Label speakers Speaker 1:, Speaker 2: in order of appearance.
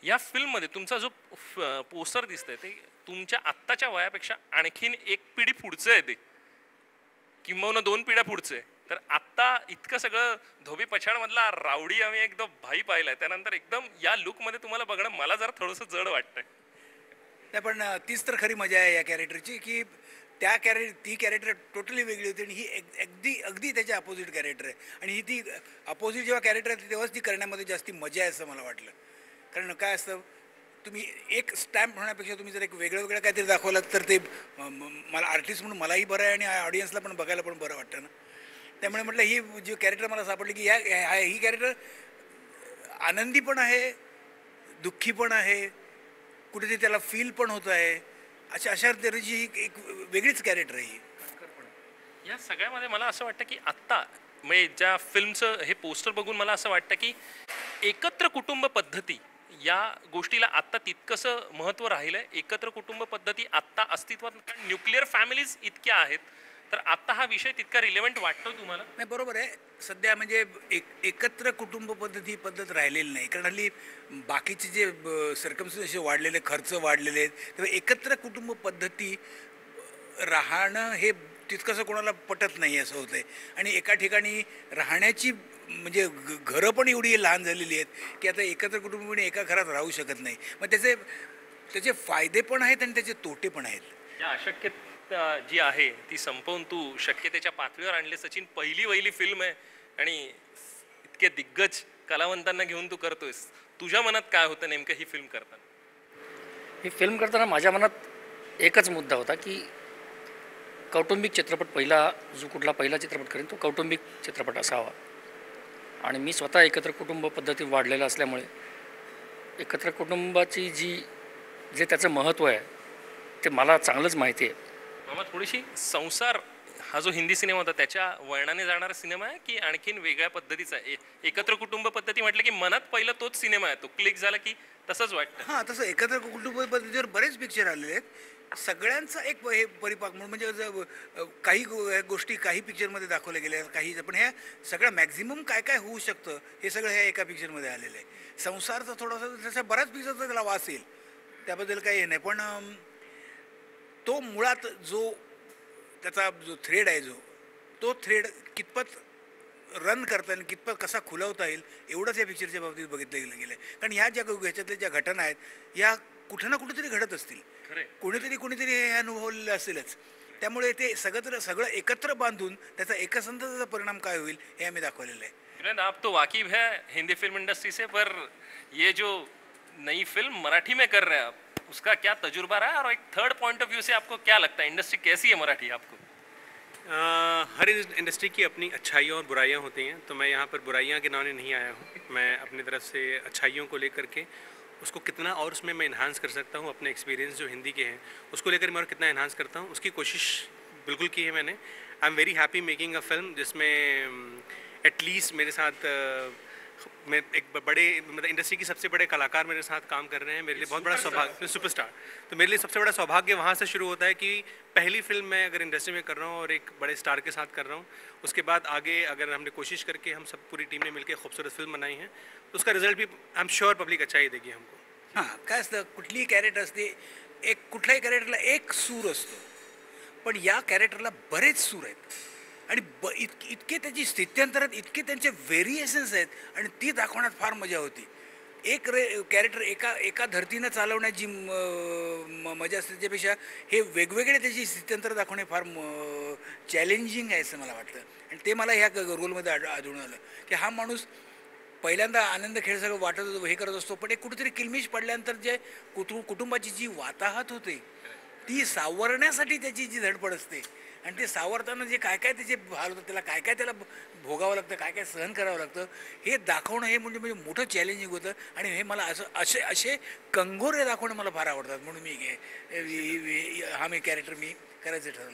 Speaker 1: या फिल्ममध्ये तुमचा जो पोस्टर दिसतंय ते तुमच्या आत्ताच्या वयापेक्षा आणखीन एक पिढी पुढचं आहे ते, किंबहुना दोन पिढ्या पुढचं आहे. तर आत्ता इतकं सगळं धोबी पछाडमधला रावडी आम्ही एकदम भाई पाहिलाय, त्यानंतर एकदम या लुकमध्ये तुम्हाला बघणं मला जरा थोडंसं जड वाटतंय.
Speaker 2: नाही पण तीच तर खरी मजा आहे या कॅरेक्टरची, की ती कॅरेक्टर टोटली वेगळी होती आणि ही अगदी अगदी त्याच्या अपोजिट कॅरेक्टर आहे. आणि ही ती अपोजिट जेव्हा कॅरेक्टर आहे तेव्हाच ती करण्यामध्ये जास्ती मजा आहे असं मला वाटलं. कारण काय असतं, तुम्ही एक स्टॅम्प होण्यापेक्षा तुम्ही जर एक वेगळं वेगळं काहीतरी दाखवलं तर ते मला आर्टिस्ट म्हणून मलाही बरं आहे आणि ऑडियन्सला पण बघायला पण बरं वाटतं ना. त्यामुळे म्हटलं ही जी कॅरेक्टर मला सापडली की ही कॅरेक्टर आनंदी पण आहे, दुःखी पण आहे, कुठेतरी त्याला फील पण होत आहे. अशा तऱ्हेची ही एक वेगळीच कॅरेक्टर आहे ही.
Speaker 1: या सगळ्यामध्ये मला असं वाटतं की आत्ता म्हणजे ज्या फिल्मचं हे पोस्टर बघून मला असं वाटतं की एकत्र कुटुंब पद्धती या गोष्टीला आत्ता तितकंसं महत्त्व राहिलं आहे. एकत्र कुटुंब पद्धती आत्ता अस्तित्वात, कारण न्यूक्लिअर फॅमिलीज इतक्या आहेत, तर आत्ता हा विषय तितका रिलेव्हंट वाटतो तुम्हाला?
Speaker 2: नाही, बरोबर आहे. सध्या म्हणजे एकत्र कुटुंब पद्धती पद्धत राहिलेली नाही, कारण हल्ली बाकीचे जे सर्कमस्टन्सेस वाढलेले, खर्च वाढलेले आहेत, तेव्हा एकत्र कुटुंब पद्धती राहणं हे तितकंसं कोणाला पटत नाही असं होतं आहे. आणि एका ठिकाणी राहण्याची म्हणजे घरं पण एवढी लहान झालेली आहेत की आता एकत्र कुटुंबीने एका घरात राहू शकत नाही. मग त्याचे त्याचे फायदे पण आहेत आणि त्याचे तोटे पण आहेत.
Speaker 1: या अशक्यता जी आहे ती संपवून तू शक्यतेच्या पातळीवर आणले सचिन. पहिली फिल्म आहे आणि इतके दिग्गज कलावंतांना घेऊन तू करतोयस. तुझ्या मनात काय होतं नेमकं ही फिल्म करताना?
Speaker 3: ही फिल्म करताना माझ्या मनात एकच मुद्दा होता की कौटुंबिक चित्रपट, पहिला चित्रपट करेन तो कौटुंबिक चित्रपट असावा. आणि मी स्वतः एकत्र कुटुंब पद्धती वाढलेला असल्यामुळे एकत्र कुटुंबाची जे त्याचं महत्त्व आहे ते मला चांगलंच माहिती आहे.
Speaker 1: मामा, थोडीशी संसार हा जो हिंदी सिनेमा होता त्याच्या वळणाने जाणारा सिनेमा आहे की आणखीन वेगळ्या पद्धतीचा आहे? एकत्र कुटुंब पद्धती म्हटलं की मनात पहिलं तोच सिनेमा आहे, तो क्लिक झाला की तसंच वाटतं.
Speaker 2: हां, तसं एकत्र कुटुंब पद्धतीवर बरेच पिक्चर आलेले आहेत. सगळ्यांचा एक हे परिपाक म्हणून म्हणजे काही गोष्टी काही पिक्चरमध्ये दाखवल्या गेल्या, काही पण ह्या सगळ्या मॅक्झिमम काय काय होऊ शकतं हे सगळं ह्या एका पिक्चरमध्ये आलेलं आहे. संसारचा थोडासा तसा बऱ्याच पिक्चरचा त्याला वास येईल, त्याबद्दल काही हे नाही. पण तो मुळात त्याचा जो थ्रेड आहे, तो थ्रेड कितपत रन करता येईल, कितपत कसा खुलवता येईल, एवढंच या पिक्चरच्या बाबतीत बघितलं गेलं आहे. कारण ह्याच्यातल्या ज्या घटना आहेत ह्या कुठं ना कुठेतरी घडत असतील, कोणीतरी हे अनुभवलेलं असेलच. त्यामुळे ते सगळं एकत्र बांधून त्याचा एकसंधाचा परिणाम काय होईल हे आम्ही दाखवलेलं आहे.
Speaker 1: जुनैद, आप तो वाकिफ है हिंदी फिल्म इंडस्ट्री से, पर ये जो नई फिल्म मराठी में कर रहे हैं आप, उसका क्या तजुर्बा रहा है और एक थर्ड पॉइंट ऑफ व्यू से आपको क्या लगता है इंडस्ट्री कैसी है मराठी आपको?
Speaker 4: हर इंडस्ट्री की अपनी अच्छाइयाँ और बुराइयाँ होती हैं, तो मैं यहाँ पर बुराइयाँ गिनाने नहीं आया हूँ. मैं अपनी तरफ से अच्छाइयों को लेकर के उसको कितना और उसमें मैं इन्हांस कर सकता हूँ, अपने एक्सपीरियंस जो हिंदी के हैं उसको लेकर मैं और कितना इन्हांस करता हूँ उसकी कोशिश बिल्कुल की है मैंने. I am very happy making a film जिसमें एटलीस्ट मेरे साथ मैं एक बड़े मतलब इंडस्ट्री की सबसे बड़े कलाकार मेरे साथ काम कर रहे हैं. मेरे लिए बहुत बड़ा सौभाग्य, सुपरस्टार. तो मेरे लिए सबसे बड़ा सौभाग्य वहाँ से शुरू होता है कि पहली फिल्म मैं अगर इंडस्ट्री में कर रहा हूँ और एक बड़े स्टार के साथ कर रहा हूँ, उसके बाद आगे अगर हमने कोशिश करके हम सब पूरी टीम ने मिलकर खूबसूरत फिल्म बनाई है तो उसका रिजल्ट भी आई एम श्योर पब्लिक अच्छा ही देगी हमको.
Speaker 2: हां, काय असतं, कुठलीही कॅरेक्टर असते, कुठल्याही कॅरेक्टरला एक सूर असतो, पण या कॅरेक्टरला बरेच सूर आहेत आणि इतके त्याची स्थित्यंतरात इतके त्यांचे व्हेरिएशन्स आहेत आणि ती दाखवण्यात फार मजा होती. कॅरेक्टर एका धर्तीनं चालवण्यात जी मजा असते त्याच्यापेक्षा हे वेगवेगळे त्याची स्थित्यंतर दाखवणे फार चॅलेंजिंग आहे असं मला वाटतं. आणि ते मला ह्या रोलमध्ये आढळून आलं की हा माणूस पहिल्यांदा आनंद खेळ सगळं वाटत हे करत असतो, पण एक कुठेतरी किलमिश पडल्यानंतर जे कुटुंबाची जी वाताहत होते ती सावरण्यासाठी त्याची जी धडपड असते आणि ते सावरताना जे काय काय त्याचे हाल होतात, त्याला भोगावं लागतं, काय काय सहन करावं लागतं, हे दाखवणं हे म्हणजे मोठं चॅलेंजिंग होतं. आणि हे मला असे कंगोरे दाखवणं मला फार आवडतात, म्हणून मी हा कॅरेक्टर मी करायचं ठरवलं.